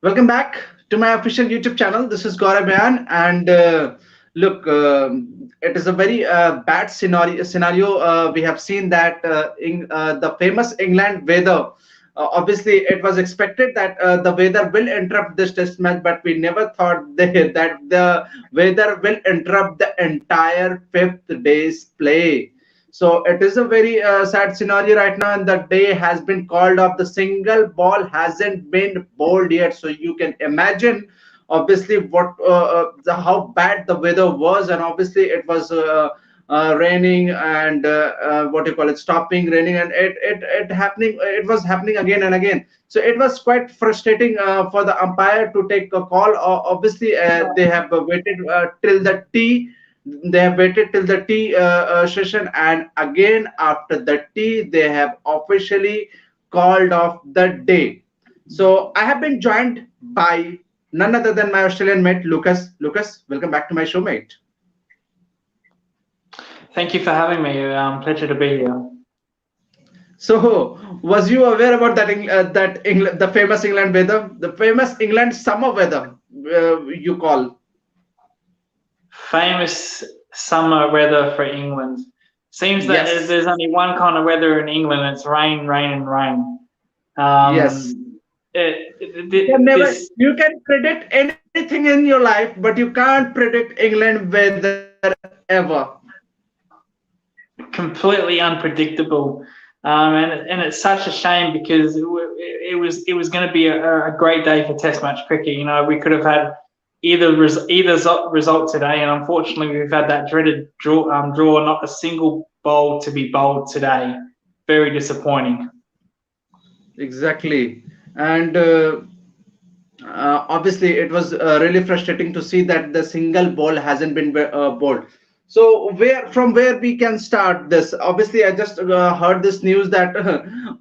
Welcome back to my official YouTube channel. This is Gaurav Ayaan, and look, it is a very bad scenario. We have seen that in the famous England weather. Obviously, it was expected that the weather will interrupt this test match, but we never thought that the weather will interrupt the entire fifth day's play. So it is a very sad scenario right now, and the day has been called off. The single ball hasn't been bowled yet, so you can imagine, obviously, how bad the weather was, and obviously it was raining and what do you call it, stopping raining, and it happening. It was happening again and again. So it was quite frustrating for the umpire to take a call. Obviously, they have waited till the tea they have waited till the tea session, and again after the tea they have officially called off the day. So I have been joined by none other than my Australian mate Lucas. Lucas, welcome back to my show, mate. Thank you for having me. Pleasure to be here. So was you aware about that England, the famous England weather, the famous England summer weather, you call? Famous summer weather for England. Seems that Yes. there's only one kind of weather in England. It's rain, rain, and rain. Yes. This You can predict anything in your life, but you can't predict England weather ever. completely unpredictable, and it's such a shame because it was going to be a great day for Test match cricket. You know, we could have had either result today, and unfortunately we've had that dreaded draw. Not a single bowl to be bowled today. Very disappointing. Exactly. And obviously it was really frustrating to see that the single ball hasn't been bowled. So where we can start this? Obviously I just heard this news that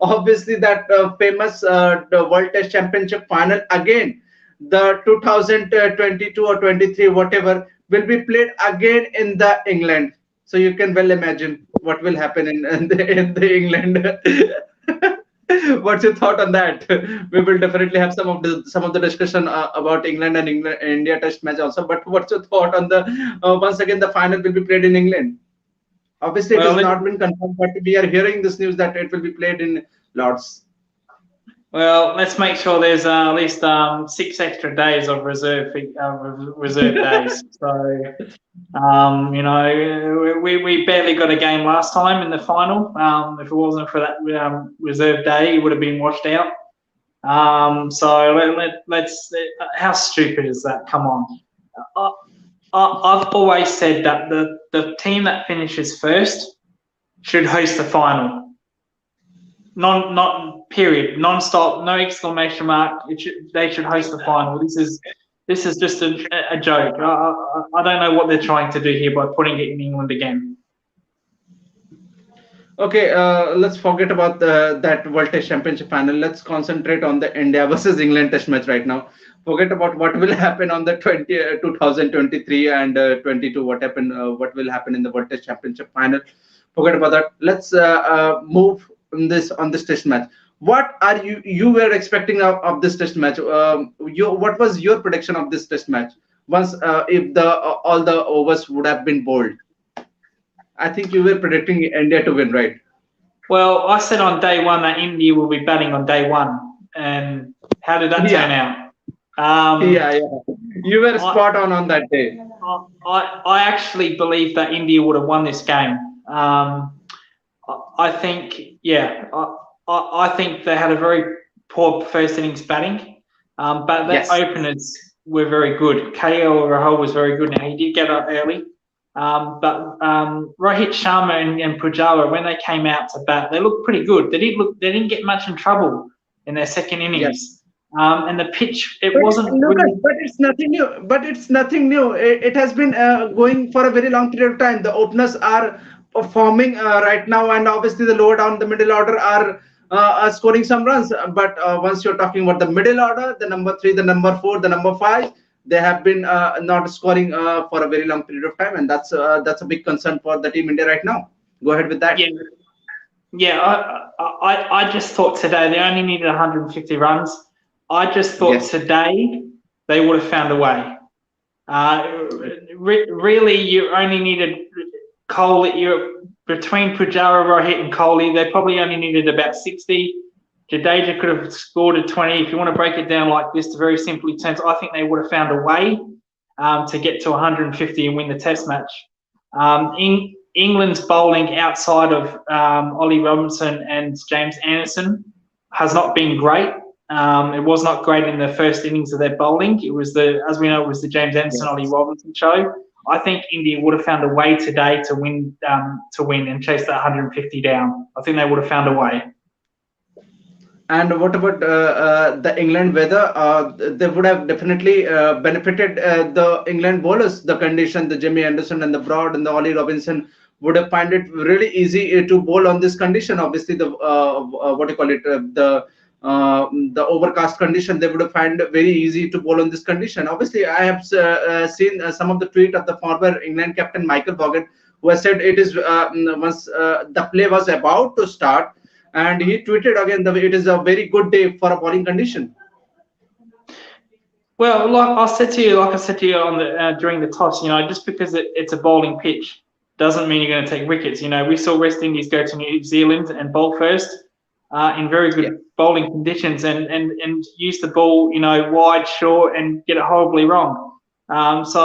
obviously that famous the World Test Championship final again, the 2022 or 23 whatever, will be played again in the England. So you can well imagine what will happen in the England. What's your thought on that? We will definitely have some of the discussion about England and India Test match also. But what's your thought on the once again the final will be played in England? Obviously, it has Well, not been confirmed, but we are hearing this news that it will be played in Lords. Well, let's make sure there's at least 6 extra days of reserve days. So, we barely got a game last time in the final. If it wasn't for that reserve day, it would have been washed out. So let's. How stupid is that? Come on. I, I've always said that the team that finishes first should host the final. Not period, non-stop, no exclamation mark. They should host the final. This is just a joke. I don't know what they're trying to do here by putting it in England again. Okay, let's forget about that World Test Championship final. Let's concentrate on the India versus England Test match right now. Forget about what will happen on the 2023 and 22. What will happen in the World Test Championship final? Forget about that. Let's move on this Test match. What are you were expecting of this Test match? What was your prediction of this Test match? Once if the all the overs would have been bowled, I think you were predicting India to win, right? Well, I said on day one that India will be batting on day one, and how did that Yeah, turn out? Um, yeah, yeah. You were I, spot on that day. I actually believe that India would have won this game. I think, yeah, I think they had a very poor first innings batting, but their Yes. openers were very good. KL Rahul was very good. Now he did get up early, but Rohit Sharma and Pujara, when they came out to bat, they looked pretty good. They didn't get much in trouble in their second Yes. innings, and the pitch it But wasn't Lucas, really. but it's nothing new. But it's nothing new. It has been going for a very long period of time. The openers are performing right now, and obviously the lower down, the middle order are scoring some runs. But once you're talking about the middle order, the number three, the number four, the number five, they have been not scoring for a very long period of time, and that's a big concern for the team India right now. Go ahead with that. Yeah, yeah. I just thought today they only needed 150 runs. I just thought Yes. today they would have found a way. Uh, really, you only needed Kohli. You between Pujara, Rohit, and Kohli, they probably only needed about 60. Jadeja could have scored a 20. If you want to break it down like this to very simply terms, I think they would have found a way to get to 150 and win the Test match. In England's bowling outside of Ollie Robinson and James Anderson has not been great. It was not great in the first innings of their bowling. It was as we know, it was the James Anderson, Ollie Yes. Robinson show. I think India would have found a way today to win and chase that 150 down. I think they would have found a way. And what about the England weather? They would have definitely benefited the England bowlers. The condition, the Jimmy Anderson and the Broad and the Ollie Robinson would have find it really easy to bowl on this condition. Obviously, the what do you call it? The overcast condition, they would have find it very easy to bowl on this condition. Obviously, I have seen some of the tweet of the former England captain Michael Vaughan, who has said it is once the play was about to start, and he tweeted again that it is a very good day for a bowling condition. Well, like I said to you on the during the toss, just because it's a bowling pitch doesn't mean you're going to take wickets. We saw West Indies go to New Zealand and bowl first in very Yeah. good bowling conditions and use the ball, wide, short, and get it horribly wrong. So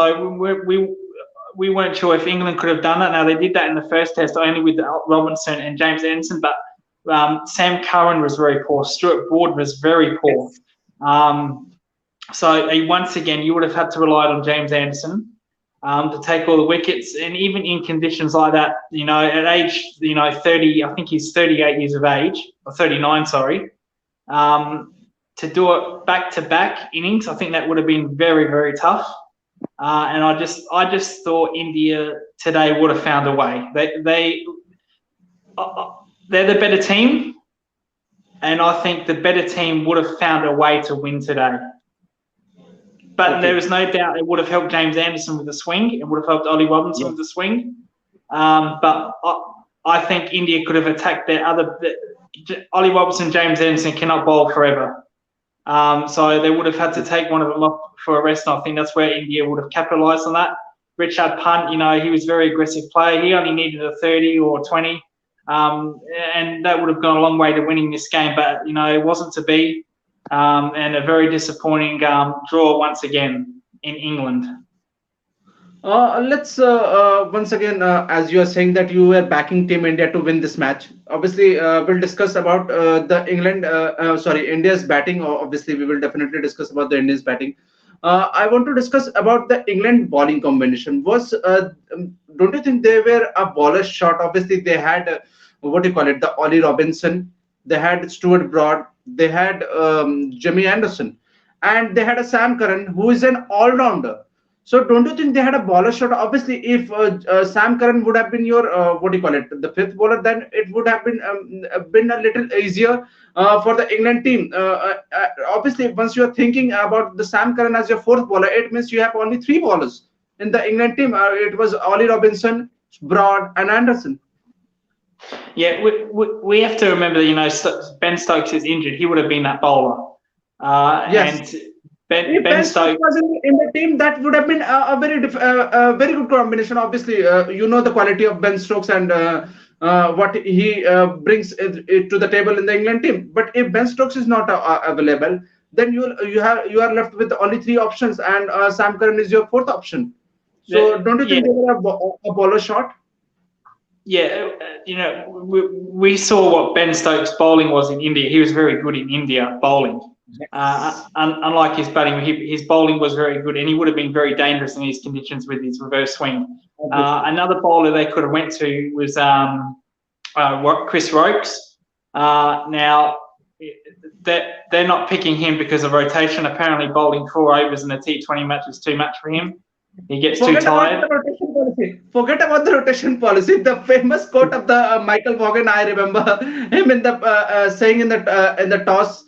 we weren't sure if England could have done that. Now they did that in the first test only with Robinson and James Anderson, but Sam Curran was very poor. Stuart Broad was very poor. Yes. So once again, you would have had to rely on James Anderson to take all the wickets, and even in conditions like that, at age 30, I think he's 38 years of age or 39, sorry, to do it back to back innings, I think that would have been very, very tough. And I just thought India today would have found a way. They're the better team, and I think the better team would have found a way to win today. But there Okay. is no doubt it would have helped James Anderson with the swing. It would have helped Ollie Robinson with the Yes. swing. But I think India could have attacked their other. Ollie Robinson, James Anderson cannot bowl forever. So they would have had to take one of them off for a rest. And I think that's where India would have capitalised on that. Richard Punt, he was a very aggressive player. He only needed a 30 or 20. And that would have gone a long way to winning this game. But, it wasn't to be. And a very disappointing draw once again in England. Let's once again, as you are saying that you were backing Team India to win this match. Obviously, we'll discuss about India's batting. Obviously, we will definitely discuss about the Indians batting. I want to discuss about the England bowling combination. Don't you think they were a bowler short? Obviously, they had what do you call it, the Ollie Robinson, they had Stuart Broad, they had Jimmy Anderson, and they had a Sam Curran who is an all-rounder. So don't you think they had a bowler shot? Obviously, if Sam Curran would have been your what do you call it, the fifth bowler, then it would have been a little easier for the England team. Obviously, once you are thinking about the Sam Curran as your fourth bowler, it means you have only three bowlers in the England team. It was Ollie Robinson, Broad, and Anderson. Yeah, we have to remember that, Ben Stokes is injured. He would have been that bowler. Yes. And If Ben Ben Stokes Stokes, was in the team, that would have been a very good combination. Obviously, you know the quality of Ben Stokes and what he brings to the table in the England team. But if Ben Stokes is not available, then you are left with only three options, and Sam Curran is your fourth option. So don't you yeah, think they were a bowler shot? yeah, we saw what Ben Stokes' bowling was in India. He was very good in India bowling. Yes. Unlike his batting, his bowling was very good, and he would have been very dangerous in these conditions with his reverse swing. Obviously. Another bowler they could have went to was Chris Rokes. Now, they're not picking him because of rotation. Apparently, bowling 4 overs in a T20 match is too much for him. He gets too Forget about tired. the rotation policy. Forget about the rotation policy. The famous quote of the Michael Vaughan, I remember him in the saying in the toss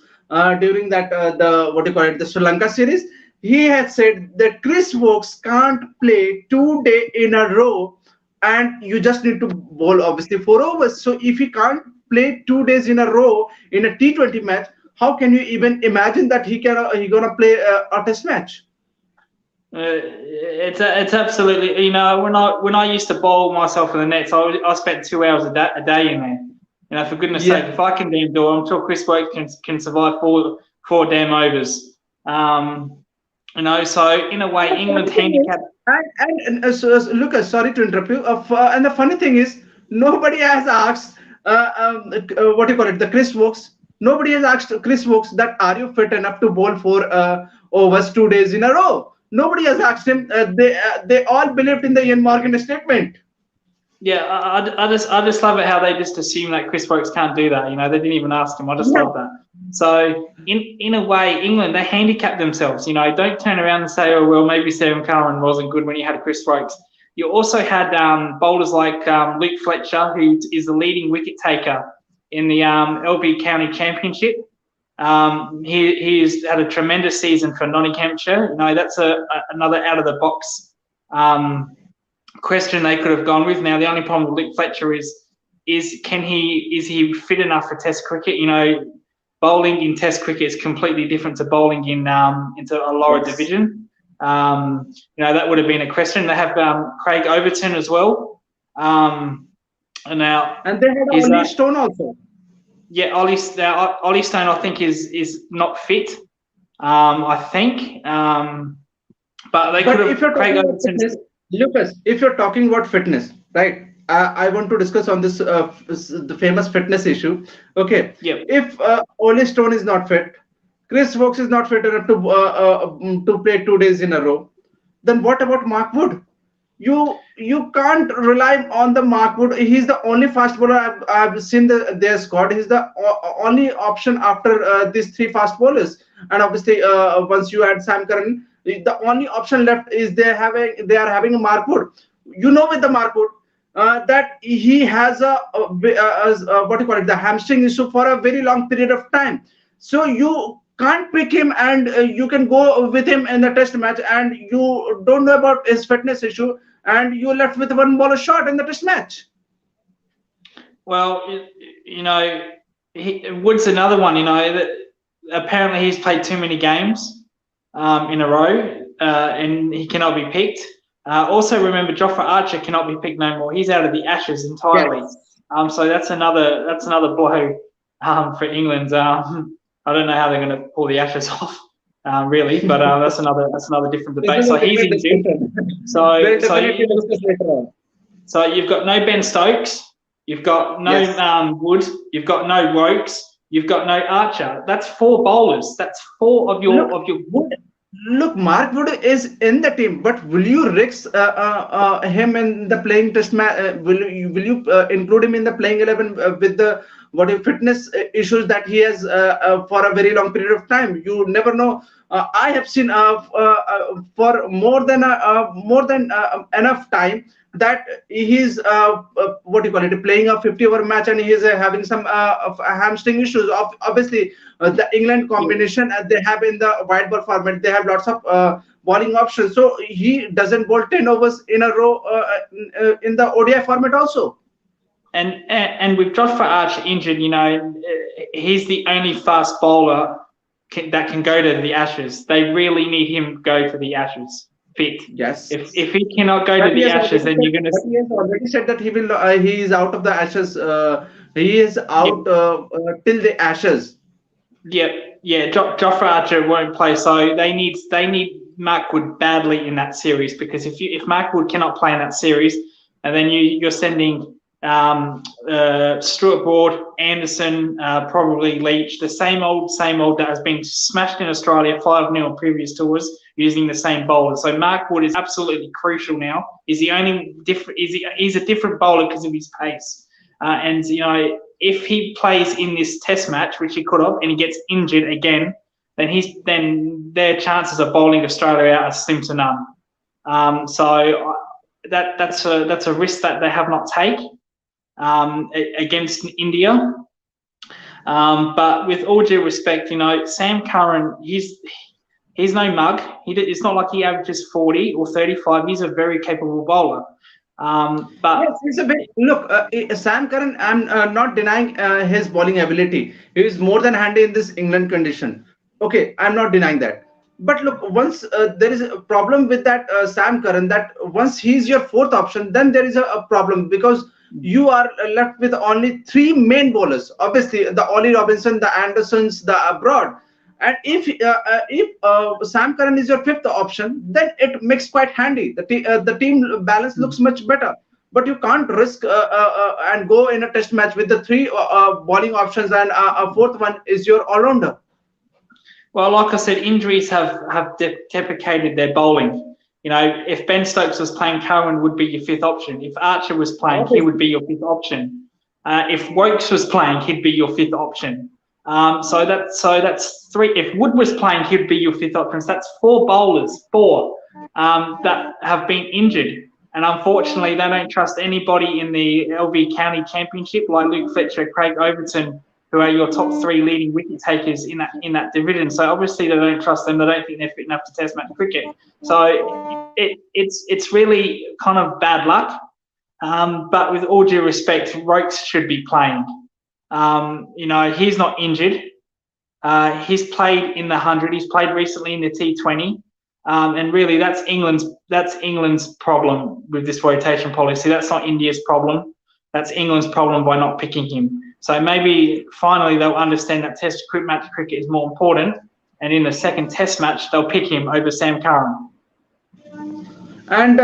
during that the what do you call it, the Sri Lanka series. He had said that Chris Wokes can't play 2 days in a row, and you just need to bowl obviously 4 overs. So if he can't play 2 days in a row in a T20 match, how can you even imagine that he gonna play a test match? It's absolutely, when I used to bowl myself in the nets, I spent 2 hours a day in there. For goodness sake, Yeah. if I can damn do it, I'm sure Chris Woakes can survive four damn overs. So in a way, The England funny thing is, handicapped. Lucas, sorry to interrupt you. And the funny thing is, nobody has asked, what do you call it, the Chris Wokes. Nobody has asked Chris Wokes that are you fit enough to bowl for overs 2 days in a row. Nobody has asked him. They all believed in the Ian Morgan statement. Yeah, I just love it how they just assume that Chris Woakes can't do that. They didn't even ask him. I just Yeah. love that. So in a way, England, they handicapped themselves. Don't turn around and say, oh well, maybe Sam Curran wasn't good when you had Chris Woakes. You also had bowlers like Luke Fletcher, who is the leading wicket taker in the LB County Championship. He's had a tremendous season for Nottinghamshire. That's another out of the box question they could have gone with. Now the only problem with Luke Fletcher is he fit enough for Test cricket? Bowling in Test cricket is completely different to bowling into a lower Yes. division. That would have been a question. They have Craig Overton as well. And now And they had he's Ollie Stone also. yeah, Ollie Stone I think is not fit. I think, but they could But have if you're Craig talking about Overton. fitness, Lucas, if you're talking about fitness, right? I want to discuss on this the famous fitness issue. Okay, Yep. if Ole Stone is not fit, Chris Wokes is not fit enough to play 2 days in a row, then what about Mark Wood? You can't rely on the Mark Wood. He's the only fast bowler I've seen their squad. He's the only option after these three fast bowlers. And obviously, once you add Sam Curran, the only option left is they are having Mark Wood. With the Mark Wood, that he has what do you call it, the hamstring issue for a very long period of time. So you can't pick him, and you can go with him in the test match, and you don't know about his fitness issue, and you're left with one ball shot in the test match. Well, Wood's another one. That apparently he's played too many games in a row, and he cannot be picked. Also, remember Jofra Archer cannot be picked no more. He's out of the Ashes entirely. Yes. So that's another blow for England. I don't know how they're going to pull the Ashes off, really, but that's another different This debate. is So a he's different injured. discussion. So We'll so definitely you, discuss later on. so you've got no Ben Stokes, you've got no Yes. Wood, you've got no Wokes, you've got no Archer. That's four bowlers. That's four of your Look, look, Mark Wood is in the team, but will you risk him in the playing test match? Will you include him in the playing 11 with the what if fitness issues that he has for a very long period of time? You never know. I have seen for more than enough time that he's what do you call it, playing a 50-over match, and he's having some hamstring issues. Obviously, the England combination they have in the white ball format, they have lots of bowling options. So he doesn't bowl 10 overs in a row in the ODI format also. And with Jofra Archer injured, he's the only fast bowler that can go to the Ashes. They really need him to go to the Ashes fit. Yes. If he cannot go But to he the has Ashes, already then said, you're going to. but he has already said that he is out of the Ashes. He is Yeah, out till the Ashes. yeah. Jofra Archer won't play, so they need Mark Wood badly in that series, because if Mark Wood cannot play in that series, and then you're sending Stuart Broad, Anderson, probably Leach, the same old that has been smashed in Australia 5-0 on previous tours using the same bowler. So Mark Wood is absolutely crucial now. He's the only different. He's a different bowler because of his pace. And if he plays in this Test match, which he could have, and he gets injured again, then their chances of bowling Australia out are slim to none. So that's a risk that they have not taken against India. But with all due respect, Sam Curran, he's no mug. It's not like he averages 40 or 35. He's a very capable bowler. But Yes, it's a bit. Look, Sam Curran, I'm not denying his bowling ability. He is more than handy in this England condition. Okay, I'm not denying that. But look, once there is a problem with that Sam Curran, that once he's your fourth option, then there is a problem because you are left with only three main bowlers. Obviously, the Ollie Robinson, the Andersons, the Abroad. And if Sam Curran is your fifth option, then it makes quite handy. The team balance looks much better. But you can't risk and go in a test match with the three bowling options and a fourth one is your all-rounder. well, like I said, injuries have deprecated their bowling. You know, if Ben Stokes was playing, Curran would be your fifth option. If Archer was playing, he would Obviously. be your fifth option. If Wokes was playing, he'd be your fifth option. So that's three. If Wood was playing, he'd be your fifth option. So that's four bowlers, that have been injured. And unfortunately, they don't trust anybody in the LV County Championship like Luke Fletcher, Craig Overton, who are your top three leading wicket takers in that division. So obviously they don't trust them. They don't think they're fit enough to test match cricket. So it's really kind of bad luck. But with all due respect, Rokes should be playing. He's not injured. He's played in the 100. He's played recently in the T20. And really, that's England's problem with this rotation policy. That's not India's problem. That's England's problem by not picking him. So maybe finally they'll understand that Test match cricket is more important, and in the second Test match they'll pick him over Sam Curran. And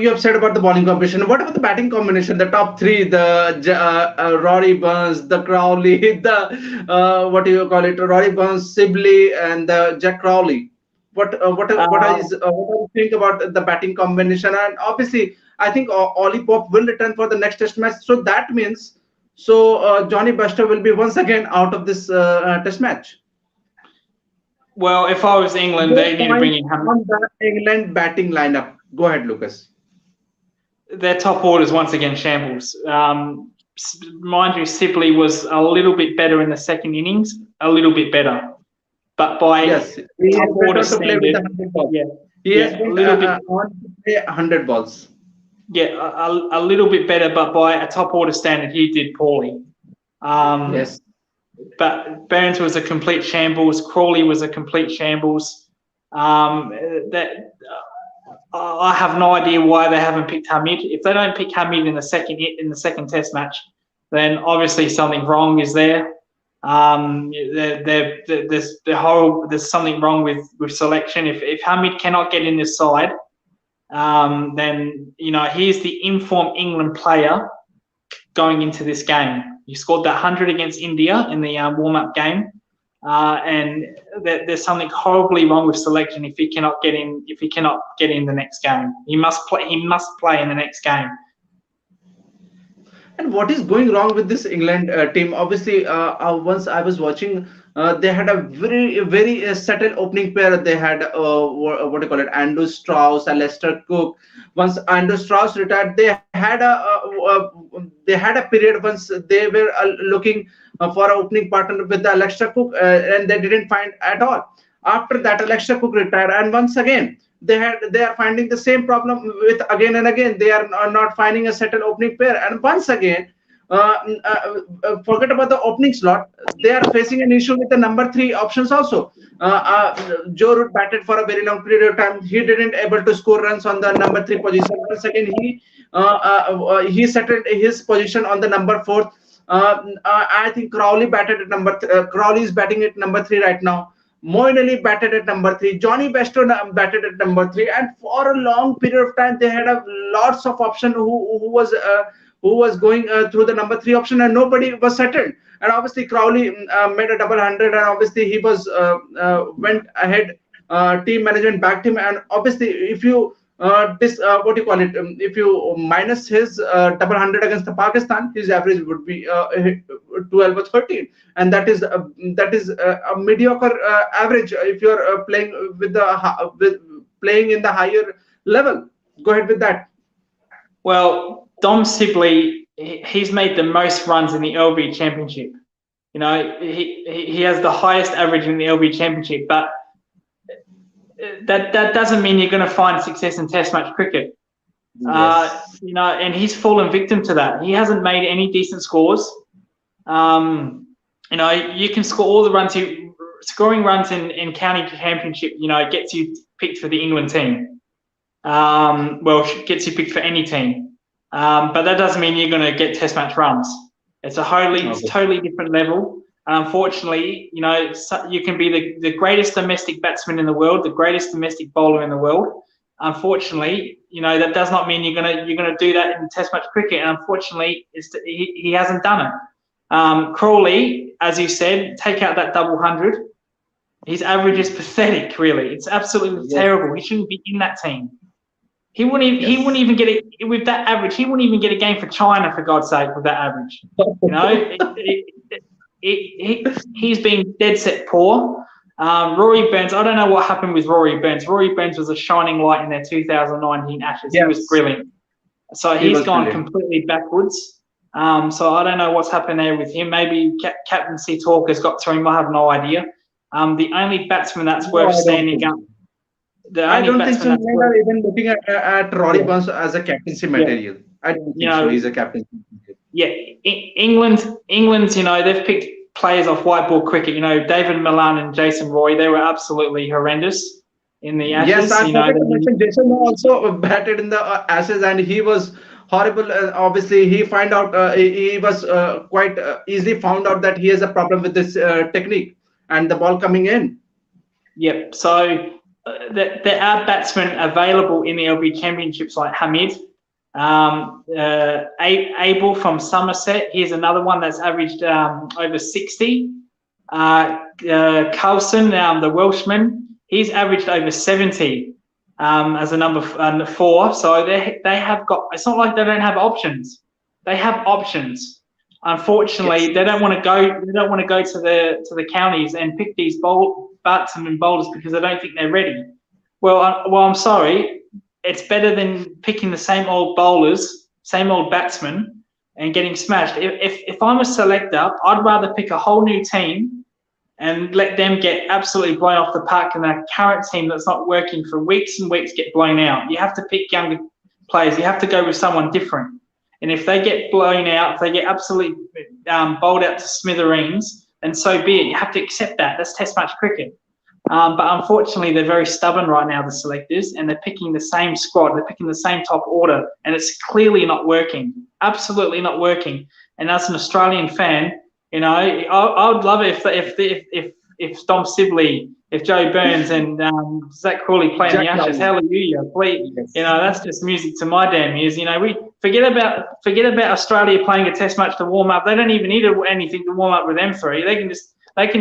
you have said about the bowling combination. What about the batting combination? The top three, Rory Burns, the Crowley, the what do you call it? Rory Burns, Sibley, and the Jack Crowley. What do you think about the batting combination? And obviously, I think Ollie Pope will return for the next Test match. So that means Johnny Buster will be once again out of this Test match. Well, if I was England, Your they need to bring point in Hamid. on the England batting lineup. Go ahead, Lucas. Their top orders once again shambles. Mind you, Sibley was a little bit better in the second innings, a little bit better, but by Yes, he top is order better to play with the standard, 100 balls. yeah, He has yeah, a been little bit, on to play 100 balls. yeah, a little bit better, but by a top order standard, he did poorly. Um, Yes. but Burns was a complete shambles. Crawley was a complete shambles. That I have no idea why they haven't picked Hamid. If they don't pick Hamid in the second Test match, then obviously something wrong is there. There's something wrong with selection. If Hamid cannot get in this side, then he's the informed England player going into this game. He scored that 100 against India in the warm-up game, and there's something horribly wrong with selection if he cannot get in. If he cannot get in the next game, he must play. He must play in the next game. And what is going wrong with this England team? Obviously, once I was watching, they had a very settled opening pair. They had what do you call it, Andrew Strauss and Lester Cook. Once Andrew Strauss retired, they had a period once they were looking for an opening partner with Lester Cook, and they didn't find at all. After that, Lester Cook retired, and once again they are finding the same problem with again and again. They are not finding a settled opening pair, and once again, forget about the opening slot. They are facing an issue with the number three options also. Joe Root batted for a very long period of time. He didn't able to score runs on the number three position. Once again, he settled his position on the number fourth. I think Crowley batted at Crowley is batting at number three right now. Moeen Ali batted at number three. Johnny Bairstow batted at number three, and for a long period of time, they had a lots of option who was going through the number three option, and nobody was settled. And obviously, Crowley made a double hundred, and obviously he was went ahead. Team management backed him, and obviously, if you what do you call it? If you minus his double hundred against the Pakistan, his average would be 12 or 13, and that is a mediocre average if you're playing with playing in the higher level. Go ahead with that. Well, Dom Sibley, he's made the most runs in the LV Championship. He has the highest average in the LV Championship, but that doesn't mean you're going to find success in Test match cricket. Yes. And he's fallen victim to that. He hasn't made any decent scores. You can score all the runs. Scoring runs in county championship, gets you picked for the England team. Gets you picked for any team. But that doesn't mean you're going to get test match runs. It's Okay. totally different level. Unfortunately, you can be the greatest domestic batsman in the world, the greatest domestic bowler in the world. Unfortunately, that does not mean you're gonna do that in Test match cricket. And unfortunately, he hasn't done it. Crawley, as you said, take out that double hundred. His average is pathetic. Really, it's absolutely Yes. terrible. He shouldn't be in that team. He wouldn't Yes. even get it with that average. He wouldn't even get a game for China, for God's sake, with that average. You know, he's been dead set poor. Rory Burns, I don't know what happened with Rory Burns. Rory Burns was a shining light in their 2019 Ashes. He was Yes. brilliant. So He he's was gone brilliant. completely backwards. So I don't know what's happened there with him. Maybe captaincy talk has got to him. I have no idea. The only batsman that's No, worth I don't standing think. up, the I only don't think batsman so. that's England worth, are even looking at Rory yeah, Burns as a captaincy yeah, material. I don't you think so. know, He's a captaincy material. yeah, England's, they've picked players off white ball cricket. David Milan and Jason Roy, they were absolutely horrendous in the Yes, Ashes. I forgot to mention Jason also batted in the Ashes, and he was horrible. Obviously, he find out he was quite easily found out that he has a problem with this technique and the ball coming in. Yep. So there are batsmen available in the LB Championships like Hamid, Abel from Somerset. Here's another one that's averaged over 60. Carlson, the Welshman, he's averaged over 70 as a number 4. So they have got. It's not like they don't have options. They have options. Unfortunately, Yes. they don't want to go. They don't want to go to the counties and pick these batsmen and bowlers because they don't think they're ready. Well, I'm sorry. It's better than picking the same old bowlers, same old batsmen, and getting smashed. If I'm a selector, I'd rather pick a whole new team and let them get absolutely blown off the park and their current team that's not working for weeks and weeks get blown out. You have to pick younger players. You have to go with someone different. And if they get blown out, if they get absolutely bowled out to smithereens, then so be it. You have to accept that. That's Test match cricket. But unfortunately, they're very stubborn right now, the selectors, and they're picking the same squad. They're picking the same top order, and it's clearly not working. Absolutely not working. And as an Australian fan, I would love it if Dom Sibley, if Joe Burns and Zach Crawley play in the Jack Ashes. Lowry. Hallelujah! Please, Yes. that's just music to my damn ears. We forget about Australia playing a Test match to warm up. They don't even need anything to warm up with them three. They can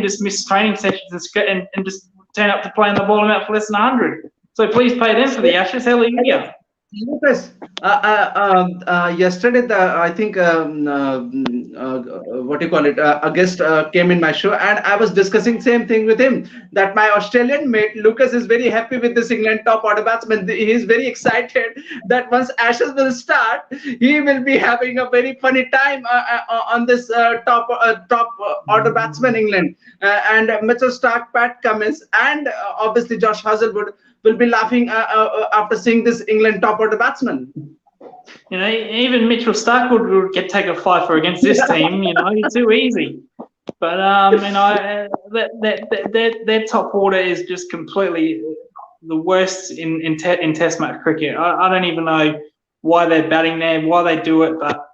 just miss training sessions and just turn up to play and they'll bowl them out for less than 100. So please pay them for the Ashes. Hallelujah! Lucas, yesterday I think what do you call it? A guest came in my show, and I was discussing same thing with him that my Australian mate Lucas is very happy with this England top order batsman. He is very excited that once Ashes will start, he will be having a very funny time on this top order batsman England and Mitchell Stark, Pat Cummins, and obviously Josh Hazlewood will be laughing after seeing this England top order batsman. Even Mitchell Stark would get take a fifer against this team. It's too easy. But their top order is just completely the worst in Test match cricket. I don't even know why they're batting there, why they do it. But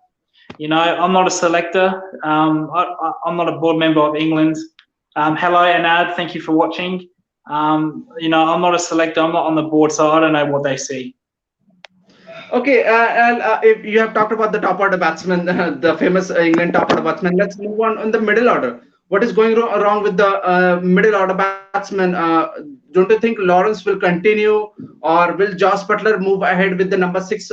I'm not a selector. I'm not a board member of England. Hello, Anad. Thank you for watching. I'm not a selector. I'm not on the board, so I don't know what they see. Okay, and if you have talked about the top order batsman, the famous England top order batsman, let's move on the middle order. What is going wrong with the middle order batsman? Don't you think Lawrence will continue, or will Josh Butler move ahead with the number six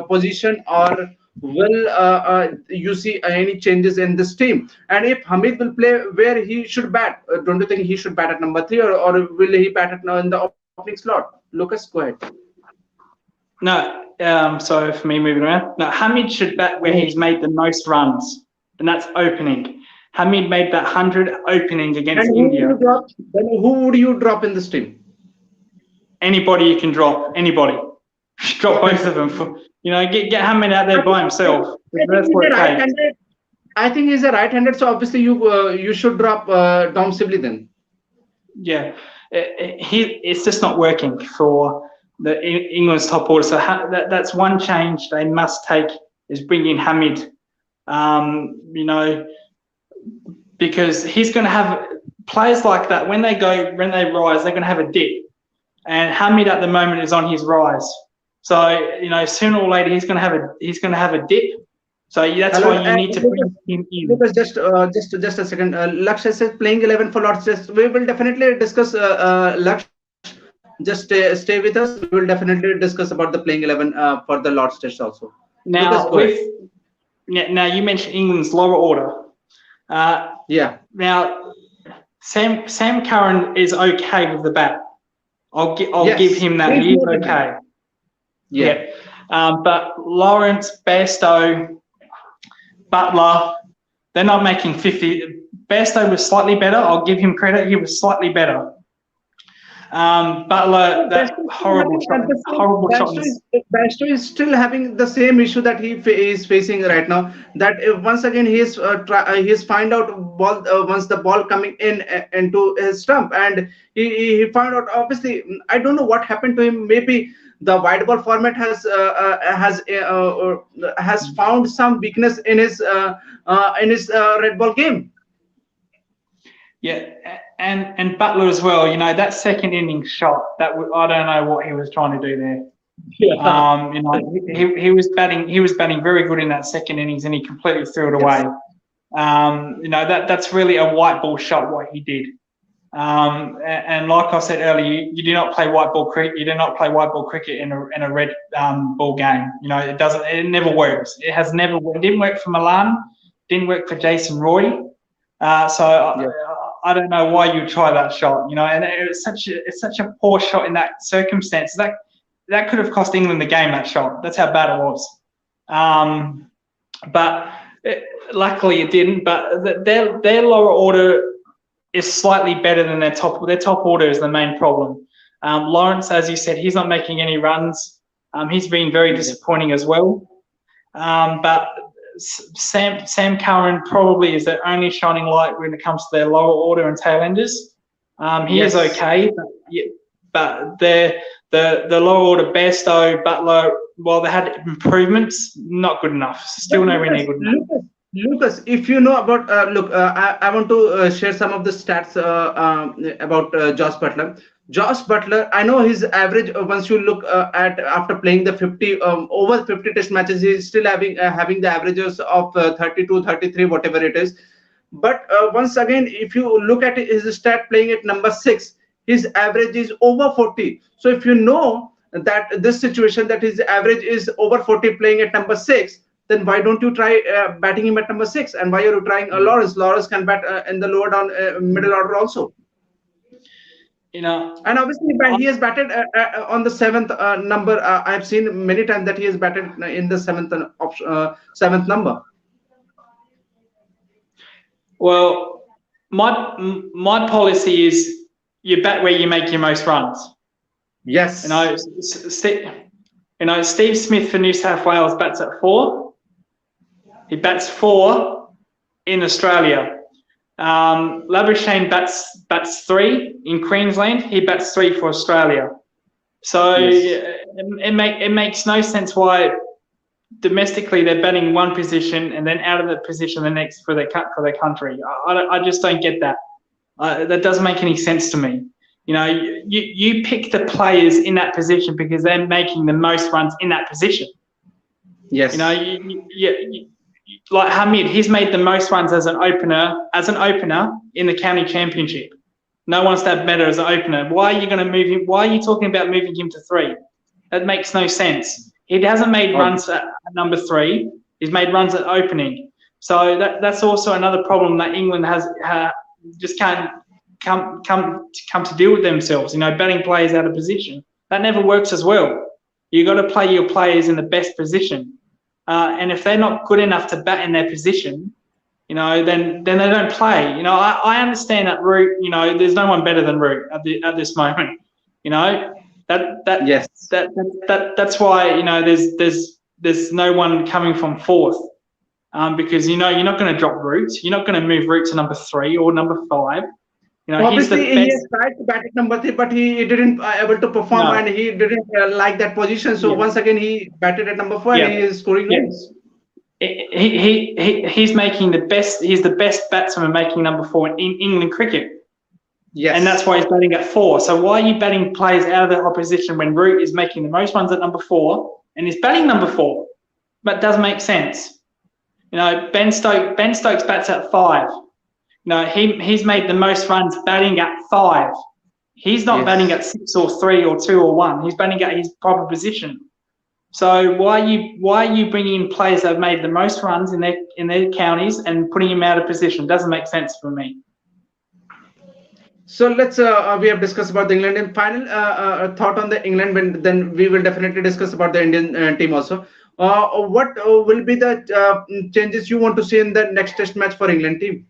position, or will you see any changes in this team? And if Hamid will play where he should bat, don't you think he should bat at number 3, or will he bat at in the opening slot? Lucas, go ahead. No, sorry for me moving around. No, Hamid should bat where he's made the most runs, and that's opening. Hamid made that 100 opening against And who would India. you drop? Then who would you drop in this team? Anybody you can drop, anybody. drop both of them for get Hamid out there by himself. I think That's he's what a it takes. right-handed. I think he's a right-handed, so obviously you should drop Dom Sibley then. Yeah, it's just not working for the England's top order. So that's one change they must take is bring in Hamid. Because he's going to have players like that when they rise, they're going to have a dip. And Hamid at the moment is on his rise. So sooner or later he's going to have a dip. So that's Hello, why you need to bring him in. Lucas, just a second. Laksh says playing 11 for Lords. We will definitely discuss Laksh. Just stay with us. We will definitely discuss about the playing 11 for the Lords Test also. Now, now you mentioned England's lower order. Yeah. Now, Sam Curran is okay with the bat. I'll give him that. He's okay. Yeah. But Lawrence, Bairstow, Butler, they're not making 50. Bairstow was slightly better. I'll give him credit. He was slightly better. Butler, that horrible shot. Bairstow is still having the same issue that he is facing right now. That once again he is find out ball once the ball coming into his stump, and he found out. Obviously, I don't know what happened to him. Maybe the white ball format has found some weakness in his red ball game. Yeah, and Butler as well. That second innings shot. I don't know what he was trying to do there. Yeah. He was batting. He was batting very good in that second innings, and he completely threw it away. That's really a white ball shot. What he did. And like I said earlier, you do not play white ball cricket. You do not play white ball cricket in a red ball game. It doesn't. It never works. It has never. It didn't work for Milan. Didn't work for Jason Roy. I don't know why you try that shot. And it's such a poor shot in that circumstance. That could have cost England the game. That shot. That's how bad it was. Luckily it didn't. But their lower order is slightly better than their top. Their top order is the main problem. Lawrence, as you said, he's not making any runs. He's been very disappointing as well. But Sam Curran probably is their only shining light when it comes to their lower order and tail enders. He is okay, but the lower order, Bairstow, Butler, while they had improvements, not good enough. Still nowhere near good enough. Lucas, if you know about I want to share some of the stats about Josh Butler. Josh Butler, I know his average. Once you look at after playing the 50 over 50 Test matches, he's still having the averages of 32, 33, whatever it is. But once again, if you look at his stat playing at number 6, his average is over 40. So if you know that this situation that his average is over 40 playing at number 6, then why don't you try batting him at number 6? And why are you trying Lawrence? Lawrence can bat in the lower down middle order also. And obviously he has batted on the 7th number. I've seen many times that he has batted in the 7th number. Well, my policy is you bat where you make your most runs. Yes. Steve Smith for New South Wales bats at 4. He bats 4 in Australia. Labuschagne bats 3 in Queensland. He bats 3 for Australia. So it makes no sense why domestically they're batting one position and then out of the position the next for their country. I just don't get that. That doesn't make any sense to me. You pick the players in that position because they're making the most runs in that position. Yes. Like Hamid, he's made the most runs as an opener in the county championship. No one's that better as an opener. Why are you going to move him? Why are you talking about moving him to 3? That makes no sense. He hasn't made runs at number 3. He's made runs at opening. So that's also another problem that England has just can't come to deal with themselves. Batting players out of position, that never works as well. You got to play your players in the best position. And if they're not good enough to bat in their position, then they don't play. I understand that Root. There's no one better than Root at this moment. That Yes. that's why there's no one coming from fourth, because you're not going to drop Root. You're not going to move Root to number 3 or number 5. He's Obviously, the he has best. tried to bat at number 3, but he didn't able to perform, and No, he didn't like that position. So yeah, once again, he batted at number 4, and yeah, he is scoring yeah. runs. He's making the best. He's the best batsman making number 4 in England cricket, and that's Yes. why he's batting at 4. So why are you batting players out of the opposition when Root is making the most runs at number 4 and is batting number 4? That doesn't make sense. Ben Stokes bats at 5. He's made the most runs batting at 5. He's not batting Yes. at 6 or 3 or 2 or 1. He's batting at his proper position. So why are you bringing in players that have made the most runs in their counties and putting him out of position? Doesn't make sense for me. So let's we have discussed about the England and final thought on the England. When then we will definitely discuss about the Indian team also. What will be the changes you want to see in the next Test match for England team?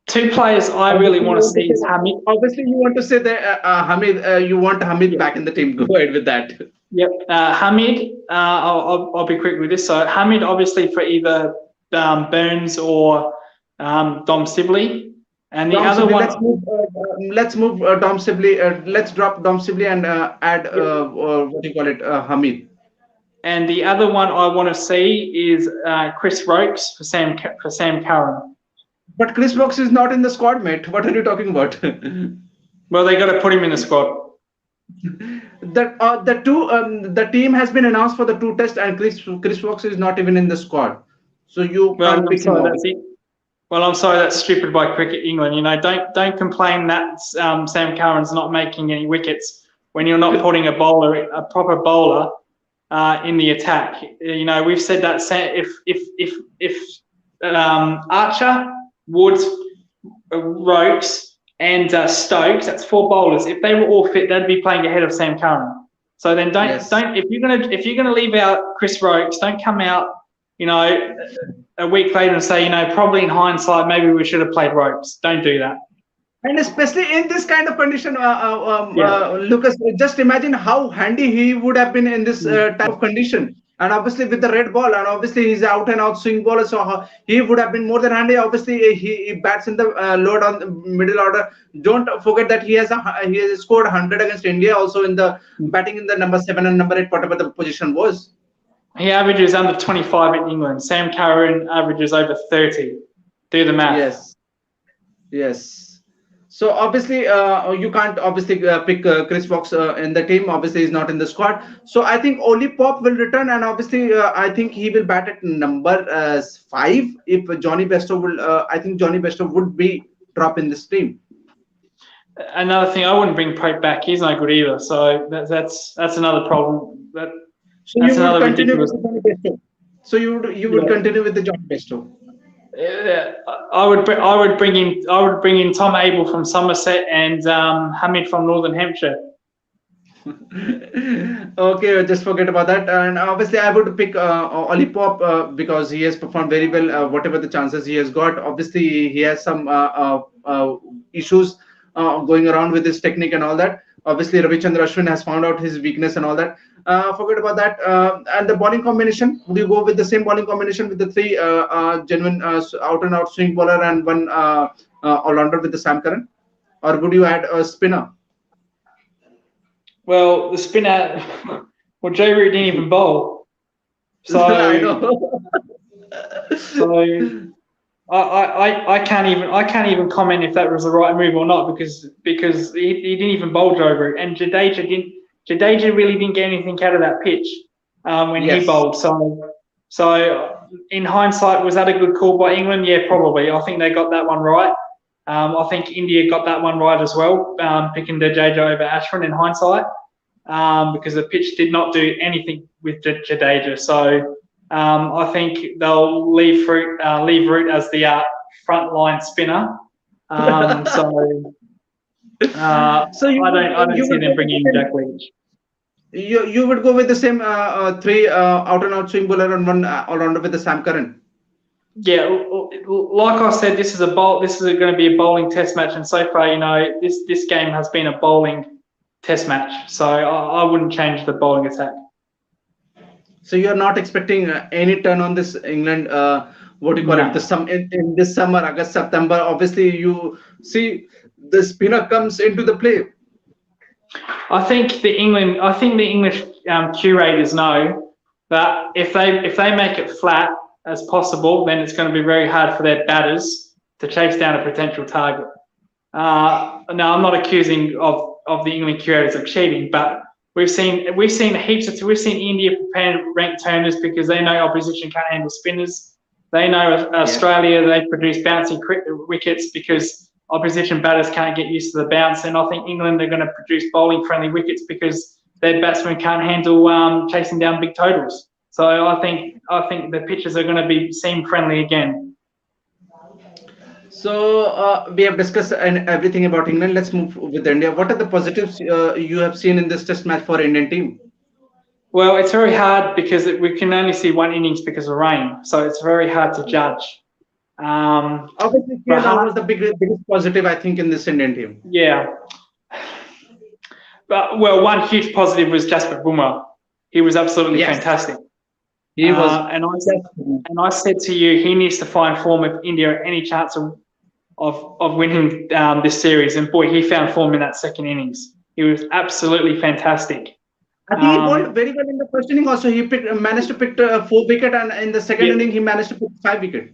2 players I really Obviously, you want to want to see say is Hamid. obviously you want to say that Hamid. You want Hamid Yeah. back in the team. Go ahead with that. Yep. Hamid, I'll be quick with this. So Hamid, obviously for either Burns or Dom Sibley, and the Dom other Sibley. one. Let's move Dom Sibley. Let's drop Dom Sibley and add Yep. what do you call it? Hamid. And the other one I want to see is Chris Rokes for Sam Curran. But Chris Box is not in the squad, mate. What are you talking about? Well, they got to put him in the squad. The team has been announced for the 2 tests, and Chris Fox is not even in the squad, so you Well, can't I'm pick him sorry, up. that's it. Well, I'm sorry, that's stupid by Cricket England. Don't complain that Sam Curran's not making any wickets when you're not putting a proper bowler, in the attack. We've said that if Archer, Woods, Rokes, and Stokes, that's 4 bowlers. If they were all fit, they'd be playing ahead of Sam Curran. So then Yes. don't if you're gonna leave out Chris Rokes, don't come out a week later and say probably in hindsight maybe we should have played Rokes. Don't do that. And especially in this kind of condition, Yeah. Lucas, just imagine how handy he would have been in this Mm. type of condition. And obviously with the red ball, and obviously he's out and out swing bowler, so he would have been more than handy. Obviously he bats in the low down the middle order. Don't forget that he has scored 100 against India also in the batting in the number 7 and number 8, whatever the position was. He averages under 25 in England. Sam Curran averages over 30. Do the math. Yes. Yes. So obviously, you can't obviously pick Chris Fox in the team. Obviously, he's not in the squad. So I think Oli Pop will return, and obviously, I think he will bat at number 5. If Johnny Bairstow will, I think Johnny Bairstow would be drop in this team. Another thing, I wouldn't bring Pope back. He's no good either. So that's another problem. So That's you would another continue ridiculous. with the Johnny Bairstow. So you would Yeah. continue with the Johnny Bairstow. I would bring in Tom Abel from Somerset and Hamid from Northern Hampshire. Okay, just forget about that. And obviously, I would pick Oli Pop because he has performed very well. Whatever the chances he has got, obviously he has some issues going around with his technique and all that. Obviously, Ravichandra Ashwin has found out his weakness and all that. Forget about that. And the bowling combination, would you go with the same bowling combination with the 3 genuine out and out swing bowler and 1 all-rounder with the Sam Curran, or would you add a spinner? Well, the spinner, well, Joe Root didn't even bowl, I so know. I can't even comment if that was the right move or not because he didn't even bowl Joe Root, and Jadeja really didn't get anything out of that pitch when he Yes. bowled. So in hindsight, was that a good call by England? Yeah, probably. I think they got that one right. I think India got that one right as well, picking Jadeja over Ashwin in hindsight, because the pitch did not do anything with Jadeja. So I think they'll leave Root as the frontline spinner. So So you I don't see would them go with bringing the in same, Jack Leach. you would go with the same 3 out and out swing bowler and 1 all-rounder with the Sam Curran. Yeah, like I said, this is going to be a bowling test match, and so far, this game has been a bowling Test match. So I wouldn't change the bowling attack. So you are not expecting any turn on this England. What do you call it? No. In this summer, August, September. Obviously, you see the spinner comes into the play. I think the English curators know that if they make it flat as possible, then it's going to be very hard for their batters to chase down a potential target. Now, I'm not accusing of the England curators of cheating, but we've seen India prepare rank turners because they know opposition can't handle spinners. They know Yeah. Australia, they produce bouncy wickets because opposition batters can't get used to the bounce. And I think England are going to produce bowling friendly wickets because their batsmen can't handle chasing down big totals. So I think the pitches are going to be seam friendly again. So we have discussed and everything about England. Let's move with India. What are the positives you have seen in this Test match for Indian team? Well, it's very hard because we can only see one innings because of rain, so it's very hard to judge. Obviously, KL was the biggest positive I think in this Indian team. Yeah. But one huge positive was Jasprit Bumrah. He was absolutely fantastic. He was, and I said to you, he needs to find form if India had any chance of winning this series. And boy, he found form in that second innings. He was absolutely fantastic. I think he bowled very well in the first inning. Also, he managed to pick 4 wicket, and in the second inning, he managed to pick 5 wicket.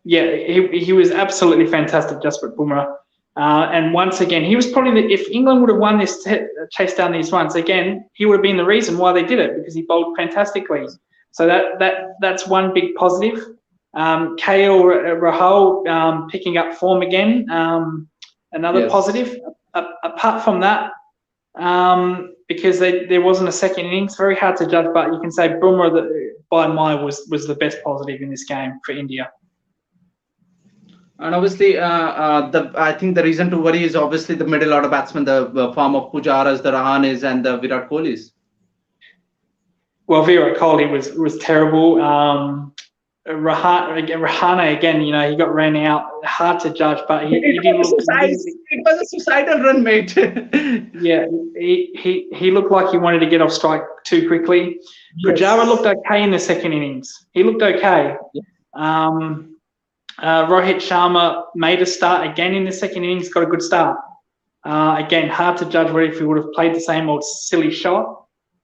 Yeah, he was absolutely fantastic, Jasprit Bumrah. And once again, he was probably if England would have won this, chased down these runs again, he would have been the reason why they did it because he bowled fantastically. So that's one big positive. KL Rahul picking up form again, another positive. Apart from that, because there wasn't a second innings, very hard to judge. But you can say Bumrah, by mile, was the best positive in this game for India. And obviously, I think the reason to worry is obviously the middle order batsmen, the form of Pujaras, the Rahanes, and the Virat Kohlis. Well, Virat Kohli was terrible. Rahane again, he got ran out. Hard to judge, but he didn't look. It was a suicidal run, mate. Yeah, he looked like he wanted to get off strike too quickly. Yes. Pujara looked okay in the second innings. He looked okay. Rohit Sharma made a start again in the second innings. Got a good start. Again, hard to judge if he would have played the same old silly shot.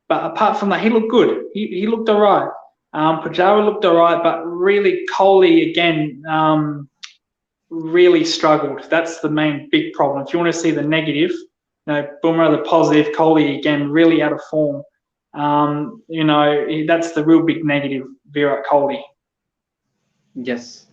But apart from that, he looked good. He looked all right. Pujara looked all right, but really Kohli again really struggled. That's the main big problem. If you want to see the negative, Bumrah the positive, Kohli again really out of form. That's the real big negative, Virat Kohli. Yes.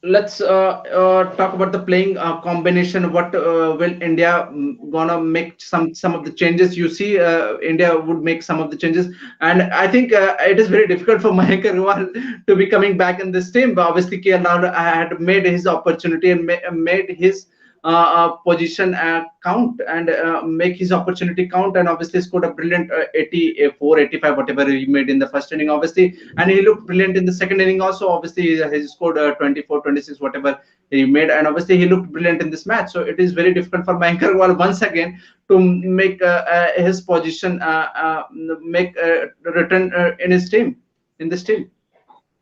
Let's talk about the playing combination. What will India gonna make some of the changes? You see, India would make some of the changes, and I think it is very difficult for Mayank Agarwal to be coming back in this team. But obviously, KL Rahul had made his opportunity and made his position count and make his opportunity count, and obviously scored a brilliant 84, 85, whatever he made in the first inning, obviously, and he looked brilliant in the second inning also. Obviously, he scored 24, 26, whatever he made, and obviously he looked brilliant in this match. So it is very difficult for Mayank Agarwal once again to make his position make return in his team, in this team.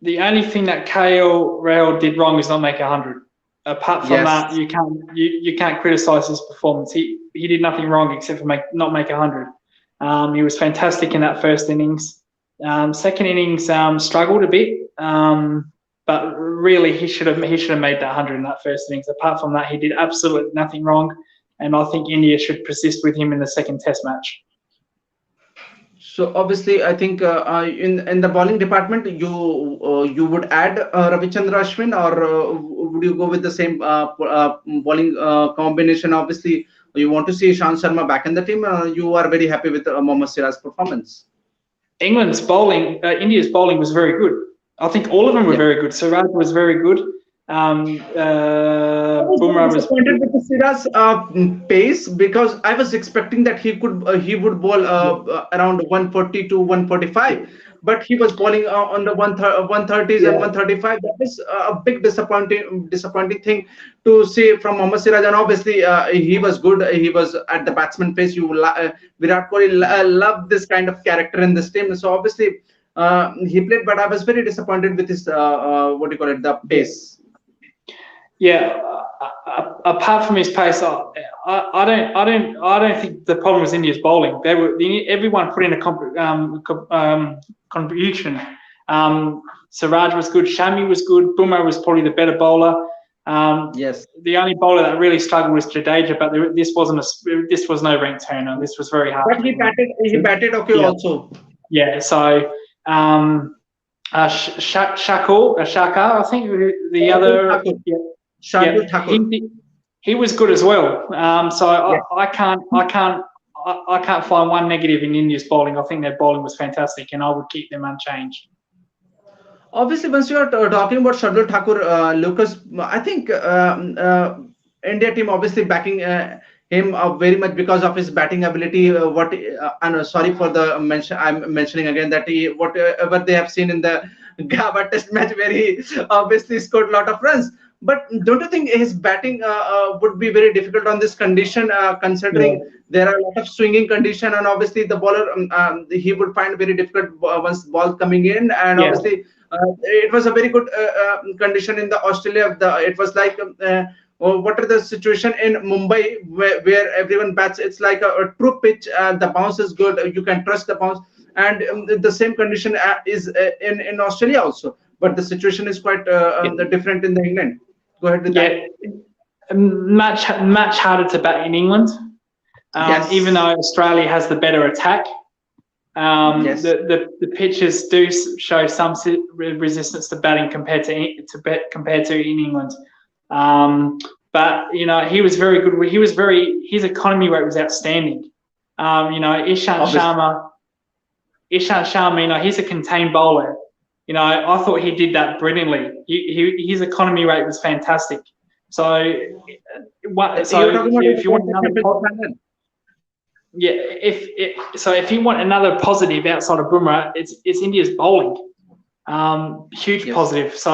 The only thing that KL Rahul did wrong is not make 100. Apart from that, you can't criticize his performance. He did nothing wrong except for not make 100. He was fantastic in that first innings. Second innings struggled a bit, but really he should have made that 100 in that first innings. Apart from that, he did absolutely nothing wrong, and I think India should persist with him in the second Test match. So obviously, I think in the bowling department, you would add Ravichandra Ashwin, or would you go with the same bowling combination? Obviously, you want to see Ishant Sharma back in the team. You are very happy with Mohammad Siraj's performance. India's bowling was very good. I think all of them were very good. Siraj was very good. I was very Bumrah was disappointed with the Siraj's pace because I was expecting that he would bowl around 140 to 145, but he was bowling on the 130s and yeah 135. That is a big disappointing thing to see from Mohammad Siraj. And obviously, he was good. He was at the batsman pace. Virat Kohli loved this kind of character in this team. So obviously, he played, but I was very disappointed with his what do you call it, the yeah pace. yeah. Apart from his pace, I don't think the problem was India's bowling. Everyone put in a contribution. Siraj was good, Shami was good, Bumrah was probably the better bowler. Yes. The only bowler that really struggled was Jadeja, but this was no rank turner. This was very hard But for him. he batted okay Yeah, also. yeah. So Shaka, I think the Shardul other, Thakur. yeah, yeah, Shardul Thakur. he was good as well. So Yeah. I can't find one negative in India's bowling. I think their bowling was fantastic, and I would keep them unchanged. Obviously, once you are talking about Shardul Thakur, Lucas, I think India team obviously backing him very much because of his batting ability. And sorry for the mention. I'm mentioning again that whatever they have seen in the Gaba Test match, where he obviously scored a lot of runs. But don't you think his batting would be very difficult on this condition, Yeah, considering there are a lot of swinging condition, and obviously the bowler he would find very difficult once ball coming in, and yeah, obviously it was a very good condition in the Australia. It was like what are the situation in Mumbai where everyone bats? It's like a true pitch. The bounce is good. You can trust the bounce, and the same condition is in Australia also. But the situation is quite yeah. different in the England. Go ahead with that. Yeah. Much harder to bat in England, even Yes. though Australia has the better attack. Yes. The pitches do show some resistance to batting compared to in England. But he was very good. His economy rate was outstanding. Obviously. Ishant Sharma, he's a contained bowler. I thought he did that brilliantly. His economy rate was fantastic. So, You're talking about if the you want World Test another Championship final. yeah, if you want another positive outside of Bumrah, it's India's bowling. Huge Yes. positive. So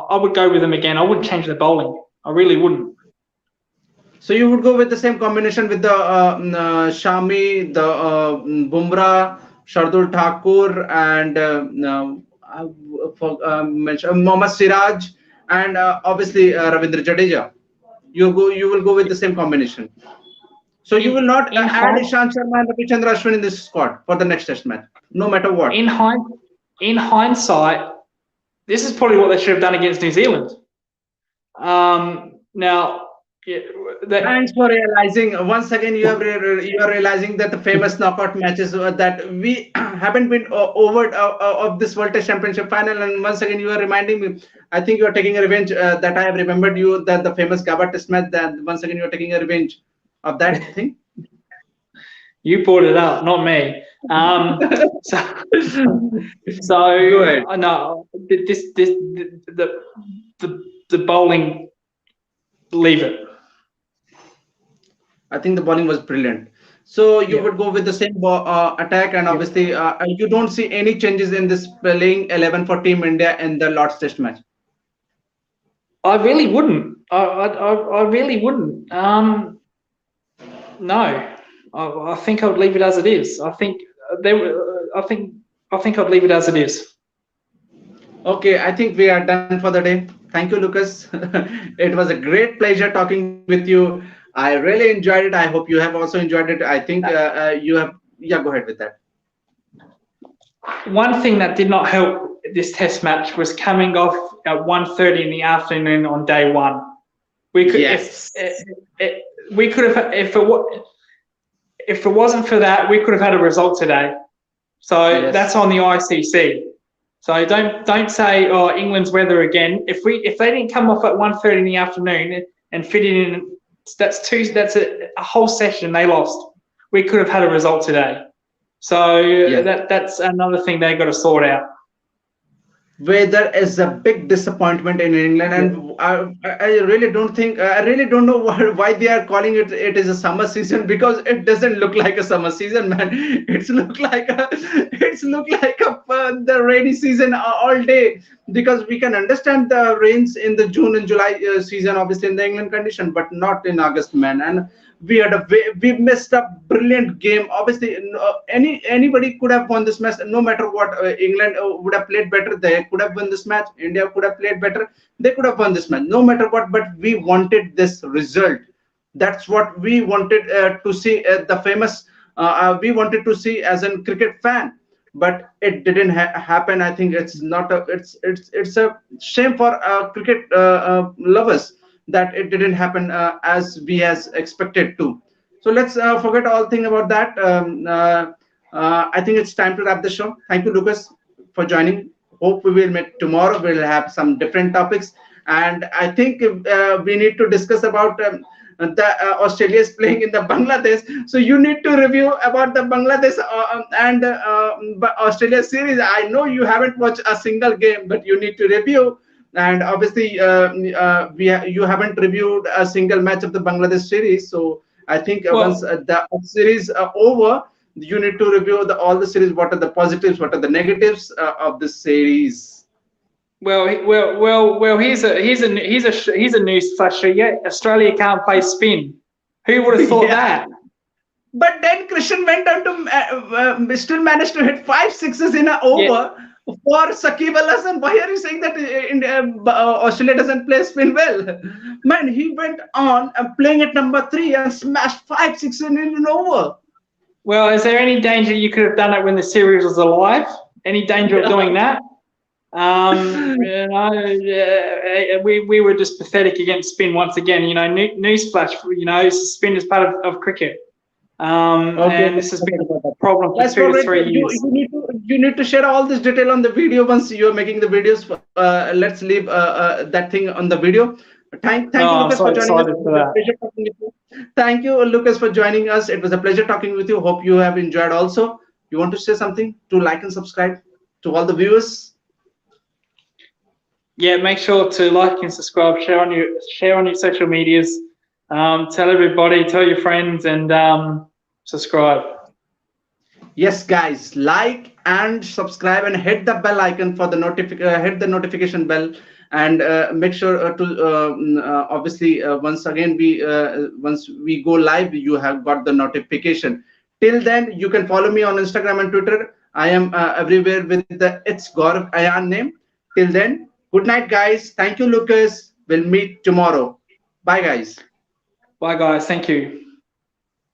I would go with them again. I wouldn't change the bowling. I really wouldn't. So you would go with the same combination with the Shami, the Bumrah, Shardul Thakur, and Mohammad Siraj, and obviously Ravindra Jadeja. You will go with the same combination. So you In will not in add hind, Ishant Sharma and Ravichandra Ashwin in this squad for the next Test match, no matter what. in hind, in hindsight, this is probably what they should have done against New Zealand. Now, yeah, Thanks for realizing. Once again, you are realizing that the famous knockout matches that we haven't been over of this World Test Championship final, and once again you are reminding me. I think you are taking a revenge that I have remembered you that the famous Gaba Test match. That once again you are taking a revenge of that thing. you brought it up, not me. So, Go ahead. no, the bowling, leave it. I think the bowling was brilliant. So you Yeah, would go with the same attack, and yeah. obviously you don't see any changes in this playing 11 for Team India in the Lord's Test match. I really wouldn't. I really wouldn't. No, I think I would leave it as it is. I think they were. I think I'd leave it as it is. Okay, I think we are done for the day. Thank you, Lucas. It was a great pleasure talking with you. I really enjoyed it. I hope you have also enjoyed it. I think you have. Yeah, go ahead with that. One thing that did not help this Test match was coming off at 1:30 in the afternoon on day one. We could, Yes. we could have, if it wasn't for that, we could have had a result today. So Yes. that's on the ICC. So don't say, oh, England's weather again. If they didn't come off at 1:30 in the afternoon and fit it in, that's a whole session they lost. We could have had a result today. So Yeah. that's another thing they got to sort out. weather is a big disappointment in England, Yeah. and I really don't think I really don't know why they are calling it is a summer season, because it doesn't look like a summer season, man. It's look like the rainy season all day, because we can understand the rains in the June and July season, obviously in the England condition, but not in August, man. And we messed up brilliant game. Obviously, anybody could have won this match, no matter what. England would have played better, they could have won this match. India could have played better, they could have won this match, no matter what. But we wanted this result. That's what we wanted to see. The famous we wanted to see as a cricket fan, but it didn't happen. I think it's not a it's a shame for cricket lovers that it didn't happen as we as expected to. So let's forget all thing about that. I think it's time to wrap the show. Thank you, Lucas, for joining. Hope we will meet tomorrow. We'll have some different topics, and I think we need to discuss about. The Australia is playing in the Bangladesh, so you need to review about the Bangladesh and Australia series. I know you haven't watched a single game, but you need to review. And obviously, you haven't reviewed a single match of the Bangladesh series. So I think once Well, the series are over, you need to review all the series. What are the positives? What are the negatives of the series? well. Here's a news flasher. Yeah, Australia can't play spin. Who would have thought Yeah. that? But then Christian went on to still managed to hit five sixes in an Yeah. over for Sakib Al Hasan. Why are you saying that Australia doesn't play spin well? Man, he went on and playing at number three and smashed five sixes in an over. Well, is there any danger you could have done it when the series was alive? Any danger of doing that? We were just pathetic against spin once again. Newsflash. Spin is part of cricket. Okay, And this has been a problem for let's two to forget. three You, years. you need to share all this detail on the video once you're making the videos. Let's leave that thing on the video. Thank you, Oh, I'm Lucas, so for joining us. excited It for was a that. pleasure talking with you. Thank you, Lucas, for joining us. It was a pleasure talking with you. Hope you have enjoyed also. You want to say something to like and subscribe to all the viewers? Yeah, make sure to like and subscribe. Share on your social medias. Tell everybody. Tell your friends, and subscribe. Yes, guys, like and subscribe and hit the bell icon for the hit the notification bell, and make sure obviously once again once we go live, you have got the notification. Till then, you can follow me on Instagram and Twitter. I am everywhere with the it's Gaurav Ayaan name. Till then, good night, guys. Thank you, Lucas. We'll meet tomorrow. Bye, guys. Bye, guys. Thank you.